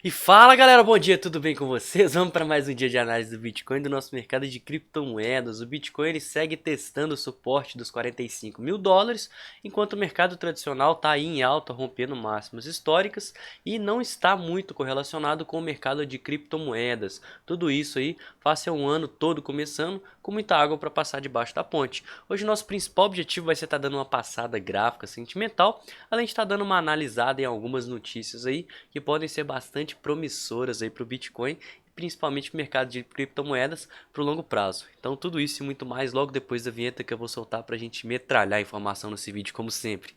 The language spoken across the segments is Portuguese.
E fala galera, bom dia, tudo bem com vocês? Vamos para mais um dia de análise do Bitcoin, do nosso mercado de criptomoedas. O Bitcoin ele segue testando o suporte dos 45 mil dólares, enquanto o mercado tradicional está aí em alta, rompendo máximas históricas e não está muito correlacionado com o mercado de criptomoedas. Tudo isso aí face a um ano todo começando com muita água para passar debaixo da ponte. Hoje nosso principal objetivo vai ser estar dando uma passada gráfica sentimental, além de estar dando uma analisada em algumas notícias aí que podem ser bastante promissoras aí para o Bitcoin, principalmente o mercado de criptomoedas para o longo prazo. Então tudo isso e muito mais logo depois da vinheta que eu vou soltar para a gente metralhar a informação nesse vídeo como sempre.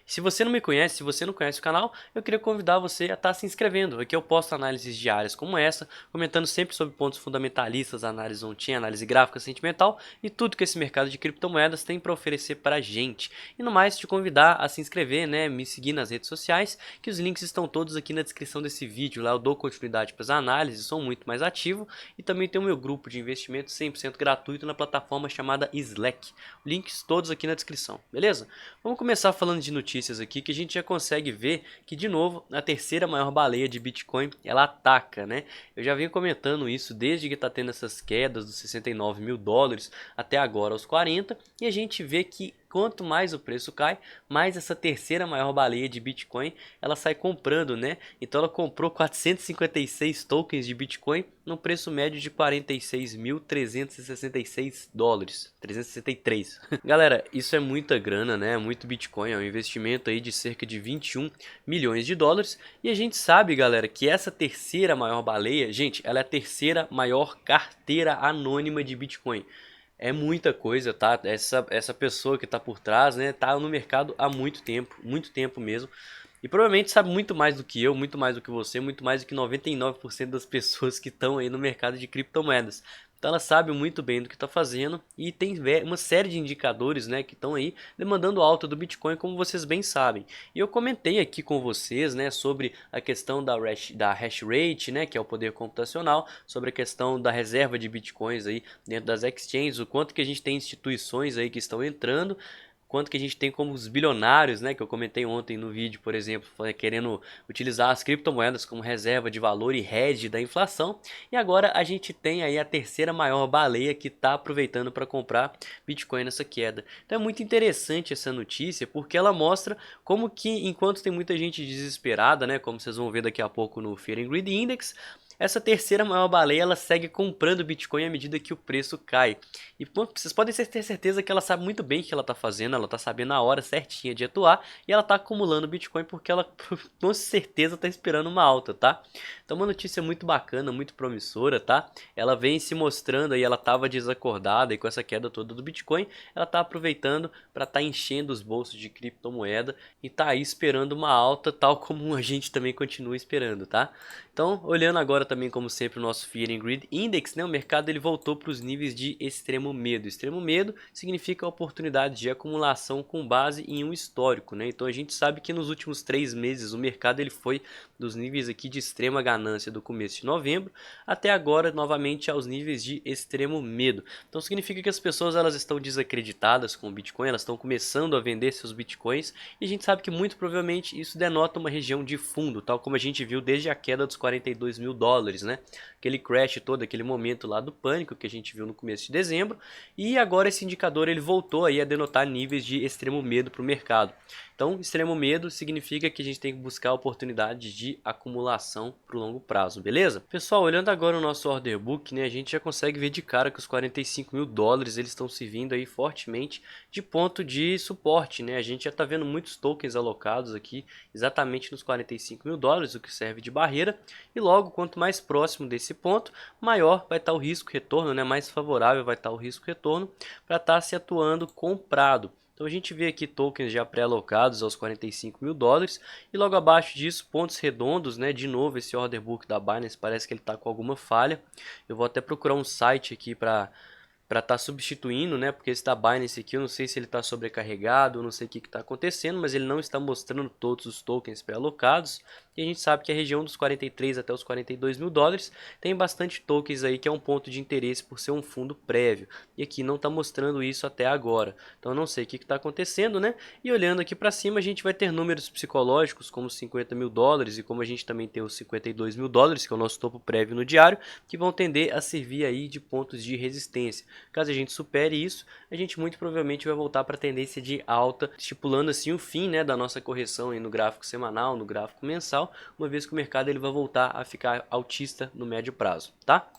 Se você não me conhece, se você não conhece o canal, eu queria convidar você a estar se inscrevendo. Aqui eu posto análises diárias como essa, comentando sempre sobre pontos fundamentalistas, análise on-chain, análise gráfica, sentimental e tudo que esse mercado de criptomoedas tem para oferecer para a gente. E no mais, te convidar a se inscrever, né, me seguir nas redes sociais, que os links estão todos aqui na descrição desse vídeo. Lá eu dou continuidade para as análises, sou muito mais ativo e também tem o meu grupo de investimento 100% gratuito na plataforma chamada Slack. Links todos aqui na descrição, beleza? Vamos começar falando de notícias aqui que a gente já consegue ver que de novo a terceira maior baleia de Bitcoin ela ataca, né? Eu já venho comentando isso desde que está tendo essas quedas dos 69 mil dólares até agora aos 40 e a gente vê que quanto mais o preço cai, mais essa terceira maior baleia de Bitcoin ela sai comprando, né? Então ela comprou 456 tokens de Bitcoin no preço médio de 46.366 dólares, 363. Galera, isso é muita grana, né? É muito Bitcoin, é um investimento aí de cerca de 21 milhões de dólares. E a gente sabe, galera, que essa terceira maior baleia, gente, ela é a terceira maior carteira anônima de Bitcoin. É muita coisa, tá? Essa pessoa que tá por trás, né, tá no mercado há muito tempo mesmo. E provavelmente sabe muito mais do que eu, muito mais do que você, muito mais do que 99% das pessoas que estão aí no mercado de criptomoedas. Então ela sabe muito bem do que está fazendo e tem uma série de indicadores, né, que estão aí demandando alta do Bitcoin, como vocês bem sabem. E eu comentei aqui com vocês, né, sobre a questão da hash rate, né, que é o poder computacional, sobre a questão da reserva de Bitcoins aí dentro das exchanges, o quanto que a gente tem instituições aí que estão entrando, quanto que a gente tem como os bilionários, né, que eu comentei ontem no vídeo, por exemplo, querendo utilizar as criptomoedas como reserva de valor e hedge da inflação. E agora a gente tem aí a terceira maior baleia que está aproveitando para comprar Bitcoin nessa queda. Então é muito interessante essa notícia, porque ela mostra como que enquanto tem muita gente desesperada, né, como vocês vão ver daqui a pouco no Fear and Greed Index, essa terceira maior baleia ela segue comprando Bitcoin à medida que o preço cai. E vocês podem ter certeza que ela sabe muito bem o que ela está fazendo, ela está sabendo a hora certinha de atuar e ela está acumulando Bitcoin porque ela com certeza está esperando uma alta, tá? Então uma notícia muito bacana, muito promissora, tá? Ela vem se mostrando aí, ela estava desacordada e com essa queda toda do Bitcoin, ela está aproveitando para estar enchendo os bolsos de criptomoeda e tá aí esperando uma alta, tal como a gente também continua esperando, tá? Então, olhando agora também, como sempre, o nosso Fear and Greed Index, né, o mercado ele voltou para os níveis de extremo medo. Extremo medo significa a oportunidade de acumulação com base em um histórico, né? Então a gente sabe que nos últimos 3 meses o mercado ele foi dos níveis aqui de extrema ganância do começo de novembro até agora novamente aos níveis de extremo medo. Então significa que as pessoas elas estão desacreditadas com o Bitcoin, elas estão começando a vender seus Bitcoins e a gente sabe que muito provavelmente isso denota uma região de fundo, tal como a gente viu desde a queda dos 42 mil dólares, né? Aquele crash todo, aquele momento lá do pânico que a gente viu no começo de dezembro. E agora esse indicador ele voltou aí a denotar níveis de extremo medo para o mercado. Então, extremo medo significa que a gente tem que buscar oportunidades de acumulação para o longo prazo, beleza? Pessoal, olhando agora o nosso order book, né, a gente já consegue ver de cara que os 45 mil dólares eles estão servindo aí fortemente de ponto de suporte, né? A gente já está vendo muitos tokens alocados aqui exatamente nos 45 mil dólares, o que serve de barreira. E logo, quanto mais próximo desse ponto, maior vai estar o risco-retorno, né? Mais favorável vai estar o risco-retorno para estar se atuando comprado. Então a gente vê aqui tokens já pré-alocados aos 45 mil dólares e logo abaixo disso pontos redondos, né? De novo esse order book da Binance parece que ele está com alguma falha. Eu vou até procurar um site aqui para para estar substituindo, né? Porque esse da Binance aqui, eu não sei se ele está sobrecarregado, eu não sei o que está acontecendo, mas ele não está mostrando todos os tokens pré-alocados. E a gente sabe que a região dos 43 até os 42 mil dólares tem bastante tokens aí, que é um ponto de interesse por ser um fundo prévio. E aqui não está mostrando isso até agora. Então eu não sei o que está acontecendo, né? E olhando aqui para cima, a gente vai ter números psicológicos como 50 mil dólares e como a gente também tem os 52 mil dólares, que é o nosso topo prévio no diário, que vão tender a servir aí de pontos de resistência. Caso a gente supere isso, a gente muito provavelmente vai voltar para a tendência de alta, estipulando assim o fim, né, da nossa correção aí no gráfico semanal, no gráfico mensal, uma vez que o mercado ele vai voltar a ficar altista no médio prazo, tá?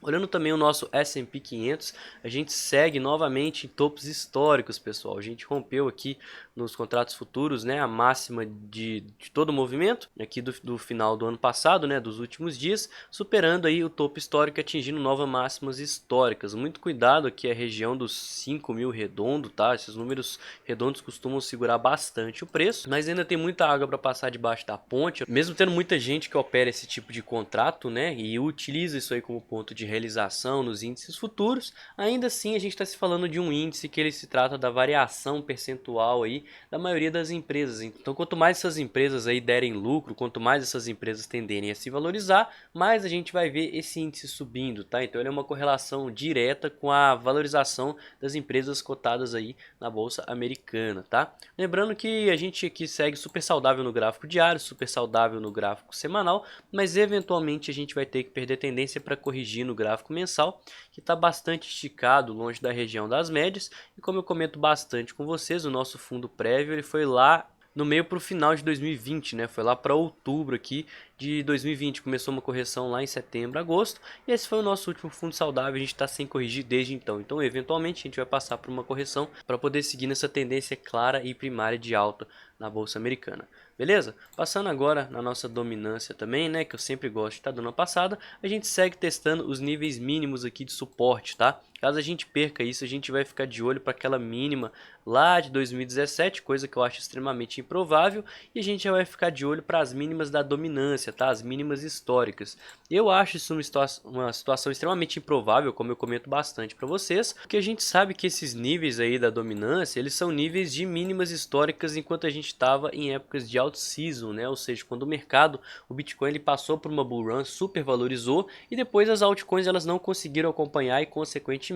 Olhando também o nosso S&P 500, a gente segue novamente em topos históricos, pessoal. A gente rompeu aqui nos contratos futuros, né, a máxima de todo o movimento, aqui do final do ano passado, né, dos últimos dias, superando aí o topo histórico, atingindo novas máximas históricas. Muito cuidado aqui a região dos 5 mil redondo, tá? Esses números redondos costumam segurar bastante o preço, mas ainda tem muita água para passar debaixo da ponte. Mesmo tendo muita gente que opera esse tipo de contrato, né, e utiliza isso aí como ponto de realização nos índices futuros, ainda assim a gente está se falando de um índice que ele se trata da variação percentual aí da maioria das empresas. Então quanto mais essas empresas aí derem lucro, quanto mais essas empresas tenderem a se valorizar, mais a gente vai ver esse índice subindo, tá? Então ele é uma correlação direta com a valorização das empresas cotadas aí na bolsa americana, tá? Lembrando que a gente aqui segue super saudável no gráfico diário, super saudável no gráfico semanal, mas eventualmente a gente vai ter que perder tendência para corrigir no gráfico mensal, que está bastante esticado, longe da região das médias, e como eu comento bastante com vocês, o nosso fundo prévio ele foi lá no meio para o final de 2020, né? Foi lá para outubro aqui de 2020, começou uma correção lá em setembro, agosto, e esse foi o nosso último fundo saudável, a gente está sem corrigir desde então. Então, eventualmente, a gente vai passar por uma correção para poder seguir nessa tendência clara e primária de alta na bolsa americana. Beleza? Passando agora na nossa dominância também, né, que eu sempre gosto de estar dando uma passada, a gente segue testando os níveis mínimos aqui de suporte, tá? Caso a gente perca isso, a gente vai ficar de olho para aquela mínima lá de 2017, coisa que eu acho extremamente improvável, e a gente já vai ficar de olho para as mínimas da dominância, tá? As mínimas históricas. Eu acho isso uma situação extremamente improvável, como eu comento bastante para vocês, porque a gente sabe que esses níveis aí da dominância, eles são níveis de mínimas históricas enquanto a gente estava em épocas de alt season, né? Ou seja, quando o mercado, o Bitcoin ele passou por uma bull run, super valorizou, e depois as altcoins elas não conseguiram acompanhar e consequentemente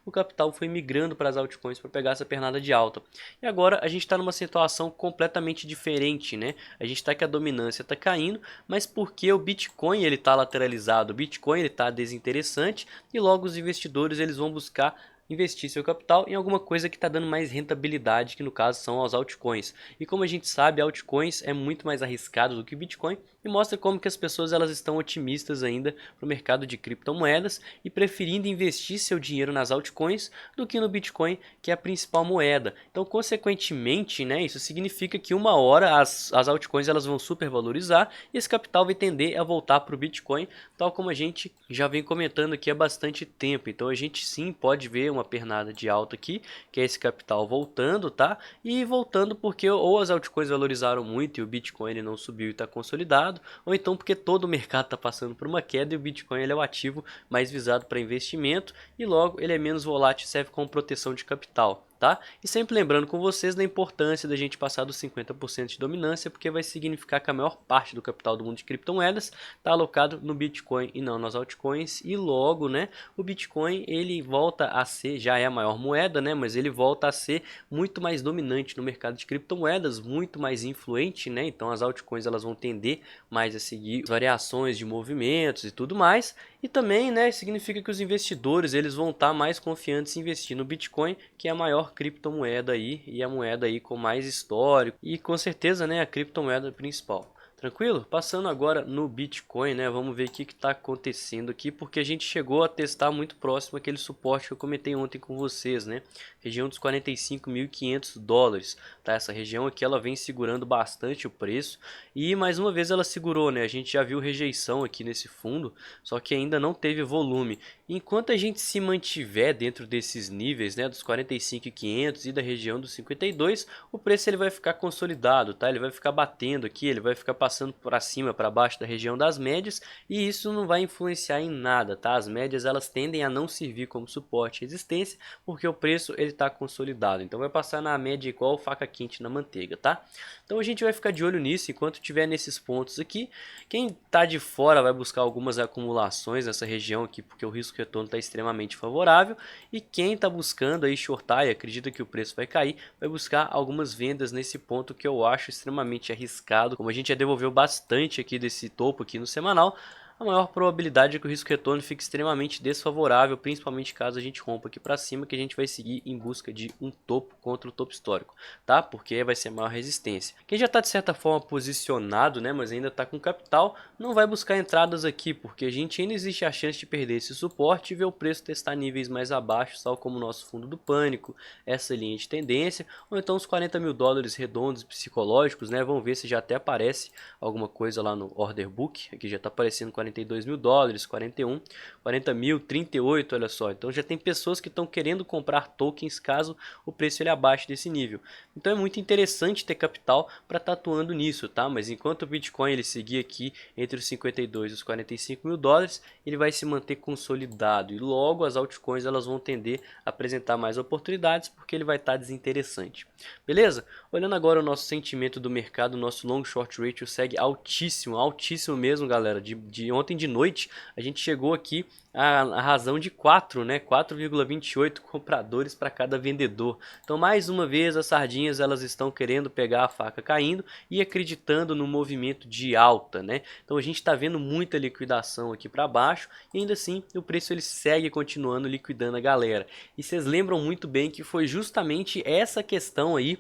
o capital foi migrando para as altcoins para pegar essa pernada de alta. E agora a gente está numa situação completamente diferente, né? A gente está que a dominância está caindo, mas porque o Bitcoin ele está lateralizado, o Bitcoin ele está desinteressante e logo os investidores eles vão buscar investir seu capital em alguma coisa que está dando mais rentabilidade, que no caso são as altcoins. E como a gente sabe, altcoins é muito mais arriscado do que Bitcoin e mostra como que as pessoas elas estão otimistas ainda para o mercado de criptomoedas e preferindo investir seu dinheiro nas altcoins do que no Bitcoin, que é a principal moeda. Então, consequentemente, né, isso significa que uma hora as altcoins elas vão supervalorizar e esse capital vai tender a voltar para o Bitcoin, tal como a gente já vem comentando aqui há bastante tempo. Então, a gente sim pode ver uma pernada de alta aqui, que é esse capital voltando, tá? E voltando porque ou as altcoins valorizaram muito e o Bitcoin ele não subiu e está consolidado, ou então porque todo o mercado está passando por uma queda e o Bitcoin ele é o ativo mais visado para investimento e logo ele é menos volátil e serve como proteção de capital. Tá? E sempre lembrando com vocês da importância da gente passar dos 50% de dominância, porque vai significar que a maior parte do capital do mundo de criptomoedas está alocado no Bitcoin e não nas altcoins, e logo, né, o Bitcoin ele volta a ser, já é a maior moeda, né, mas ele volta a ser muito mais dominante no mercado de criptomoedas, muito mais influente, né, então as altcoins elas vão tender mais a seguir variações de movimentos e tudo mais, e também, né, significa que os investidores eles vão estar mais confiantes em investir no Bitcoin, que é a maior criptomoeda aí e a moeda aí com mais histórico e com certeza, né, a criptomoeda principal. Tranquilo? Passando agora no Bitcoin, né? Vamos ver o que está acontecendo aqui, porque a gente chegou a testar muito próximo aquele suporte que eu comentei ontem com vocês, né? Região dos 45.500 dólares, tá? Essa região aqui ela vem segurando bastante o preço e mais uma vez ela segurou, né? A gente já viu rejeição aqui nesse fundo, só que ainda não teve volume. Enquanto a gente se mantiver dentro desses níveis, né, dos 45.500 e da região dos 52, o preço ele vai ficar consolidado, tá? Ele vai ficar batendo aqui, ele vai ficar passando passando para cima, para baixo da região das médias, e isso não vai influenciar em nada, tá? As médias elas tendem a não servir como suporte e resistência, porque o preço ele está consolidado, então vai passar na média igual faca quente na manteiga, tá? Então a gente vai ficar de olho nisso enquanto tiver nesses pontos aqui. Quem tá de fora vai buscar algumas acumulações nessa região aqui, porque o risco retorno está extremamente favorável, e quem está buscando aí shortar e acredita que o preço vai cair, vai buscar algumas vendas nesse ponto que eu acho extremamente arriscado. Como a gente já devolveu bastante aqui desse topo aqui no semanal, a maior probabilidade é que o risco retorno fique extremamente desfavorável, principalmente caso a gente rompa aqui para cima, que a gente vai seguir em busca de um topo contra o topo histórico, tá? Porque vai ser a maior resistência. Quem já está de certa forma posicionado, né, mas ainda está com capital, não vai buscar entradas aqui, porque a gente ainda existe a chance de perder esse suporte e ver o preço testar níveis mais abaixo, tal como o nosso fundo do pânico, essa linha de tendência, ou então os 40 mil dólares redondos psicológicos, né? Vamos ver se já até aparece alguma coisa lá no order book, aqui já está aparecendo 42 mil dólares, 41, 40 mil, 38, olha só. Então já tem pessoas que estão querendo comprar tokens caso o preço ele abaixe desse nível. Então é muito interessante ter capital para estar atuando nisso, tá? Mas enquanto o Bitcoin ele seguir aqui entre os 52 e os 45 mil dólares, ele vai se manter consolidado e logo as altcoins elas vão tender a apresentar mais oportunidades porque ele vai estar desinteressante. Beleza? Olhando agora o nosso sentimento do mercado, o nosso long short ratio segue altíssimo, altíssimo mesmo, galera. De ontem de noite a gente chegou aqui a razão de 4, né? 4,28 compradores para cada vendedor. Então mais uma vez as sardinhas elas estão querendo pegar a faca caindo e acreditando no movimento de alta, né? Então a gente está vendo muita liquidação aqui para baixo e ainda assim o preço ele segue continuando liquidando a galera. E vocês lembram muito bem que foi justamente essa questão aí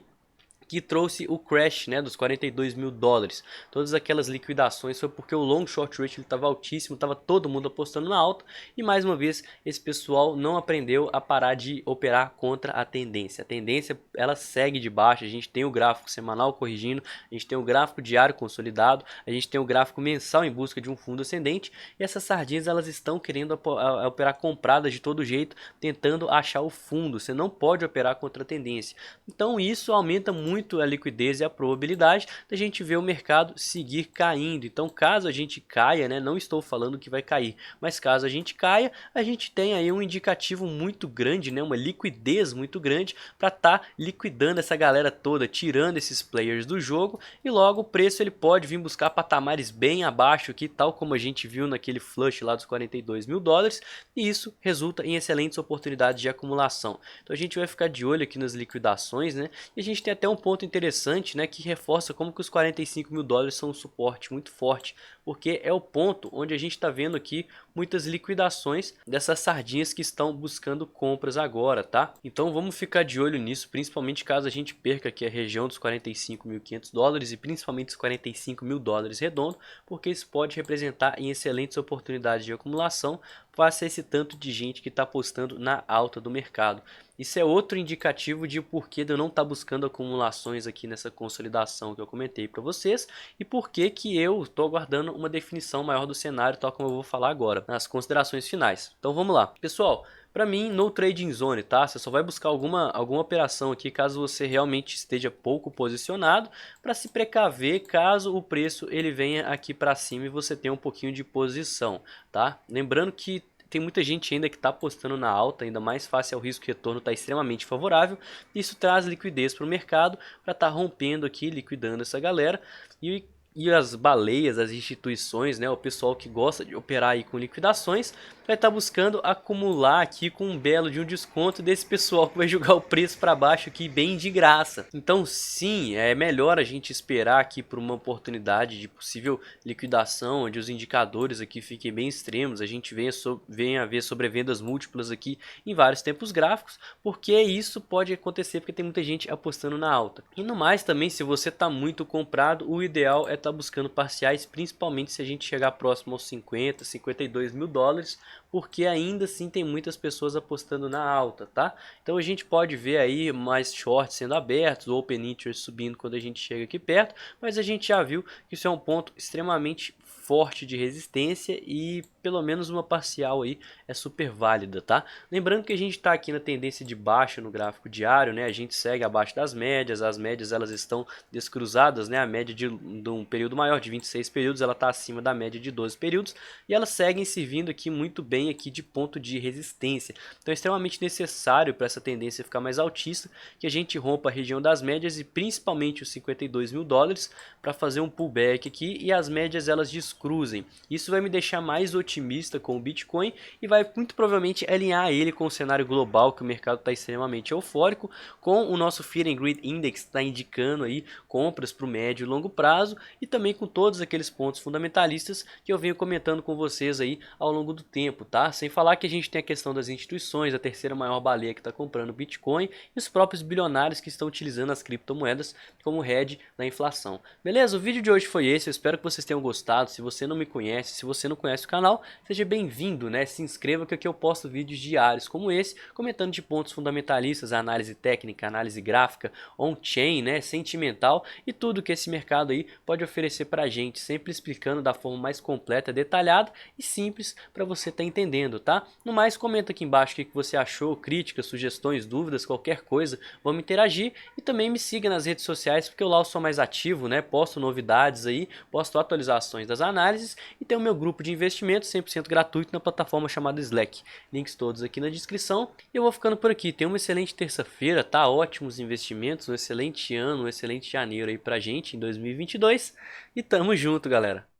que trouxe o crash, né, dos 42 mil dólares. Todas aquelas liquidações foi porque o long short ratio estava altíssimo, estava todo mundo apostando na alta e mais uma vez esse pessoal não aprendeu a parar de operar contra a tendência. A tendência ela segue de baixo, a gente tem o gráfico semanal corrigindo, a gente tem o gráfico diário consolidado, a gente tem o gráfico mensal em busca de um fundo ascendente e essas sardinhas elas estão querendo operar compradas de todo jeito, tentando achar o fundo. Você não pode operar contra a tendência. Então isso aumenta muito a liquidez e a probabilidade da gente ver o mercado seguir caindo. Então caso a gente caia, né, não estou falando que vai cair, mas caso a gente caia, a gente tem aí um indicativo muito grande, né, uma liquidez muito grande para estar liquidando essa galera toda, tirando esses players do jogo e logo o preço ele pode vir buscar patamares bem abaixo aqui, tal como a gente viu naquele flush lá dos 42 mil dólares e isso resulta em excelentes oportunidades de acumulação. Então a gente vai ficar de olho aqui nas liquidações, né, e a gente tem até um ponto interessante, né, que reforça como que os 45 mil dólares são um suporte muito forte, porque é o ponto onde a gente está vendo aqui muitas liquidações dessas sardinhas que estão buscando compras agora, tá? Então vamos ficar de olho nisso, principalmente caso a gente perca aqui a região dos 45.500 dólares e principalmente os 45 mil dólares redondo, porque isso pode representar em excelentes oportunidades de acumulação face a esse tanto de gente que está apostando na alta do mercado. Isso é outro indicativo de porquê de eu não estar buscando acumulações aqui nessa consolidação que eu comentei para vocês e porquê que eu estou aguardando uma definição maior do cenário, tal como eu vou falar agora, nas considerações finais. Então vamos lá. Pessoal, para mim, no trading zone, tá? Você só vai buscar alguma operação aqui caso você realmente esteja pouco posicionado para se precaver caso o preço ele venha aqui para cima e você tenha um pouquinho de posição, tá? Lembrando que tem muita gente ainda que está apostando na alta, ainda mais face ao risco retorno está extremamente favorável. Isso traz liquidez para o mercado para estar rompendo aqui, liquidando essa galera e as baleias, as instituições, né, o pessoal que gosta de operar aí com liquidações, vai estar buscando acumular aqui com um belo de um desconto desse pessoal que vai jogar o preço para baixo aqui bem de graça. Então sim, é melhor a gente esperar aqui por uma oportunidade de possível liquidação, onde os indicadores aqui fiquem bem extremos, a gente venha a ver sobrevendas múltiplas aqui em vários tempos gráficos, porque isso pode acontecer porque tem muita gente apostando na alta. E no mais também, se você está muito comprado, o ideal é estar buscando parciais, principalmente se a gente chegar próximo aos 50, 52 mil dólares, porque ainda assim tem muitas pessoas apostando na alta, tá? Então a gente pode ver aí mais shorts sendo abertos, open interest subindo quando a gente chega aqui perto, mas a gente já viu que isso é um ponto extremamente forte de resistência e pelo menos uma parcial aí é super válida, tá? Lembrando que a gente está aqui na tendência de baixa no gráfico diário, né? A gente segue abaixo das médias, as médias elas estão descruzadas, né? A média de um período maior, de 26 períodos, ela está acima da média de 12 períodos e elas seguem servindo aqui muito bem aqui de ponto de resistência. Então é extremamente necessário para essa tendência ficar mais altista que a gente rompa a região das médias e principalmente os 52 mil dólares para fazer um pullback aqui e as médias elas descruzem. Isso vai me deixar mais otimista com o Bitcoin e vai muito provavelmente alinhar ele com o cenário global que o mercado está extremamente eufórico, com o nosso Fear and Greed Index está indicando aí compras para o médio e longo prazo e também com todos aqueles pontos fundamentalistas que eu venho comentando com vocês aí ao longo do tempo, tá? Sem falar que a gente tem a questão das instituições, a terceira maior baleia que está comprando Bitcoin e os próprios bilionários que estão utilizando as criptomoedas como hedge da inflação. Beleza? O vídeo de hoje foi esse, eu espero que vocês tenham gostado. Se você não me conhece, se você não conhece o canal, seja bem-vindo, né? Se inscreva que aqui eu posto vídeos diários como esse, comentando de pontos fundamentalistas, análise técnica, análise gráfica, on-chain, né? Sentimental e tudo que esse mercado aí pode oferecer pra gente, sempre explicando da forma mais completa, detalhada e simples para você estar entendendo, tá? No mais, comenta aqui embaixo o que você achou, críticas, sugestões, dúvidas, qualquer coisa, vamos interagir e também me siga nas redes sociais porque lá eu sou mais ativo, né? Posto novidades aí, posto atualizações das análises e tem o meu grupo de investimento 100% gratuito na plataforma chamada Slack. Links todos aqui na descrição. E eu vou ficando por aqui. Tenha uma excelente terça-feira, tá? Ótimos investimentos, um excelente ano, um excelente janeiro aí pra gente em 2022 e tamo junto, galera.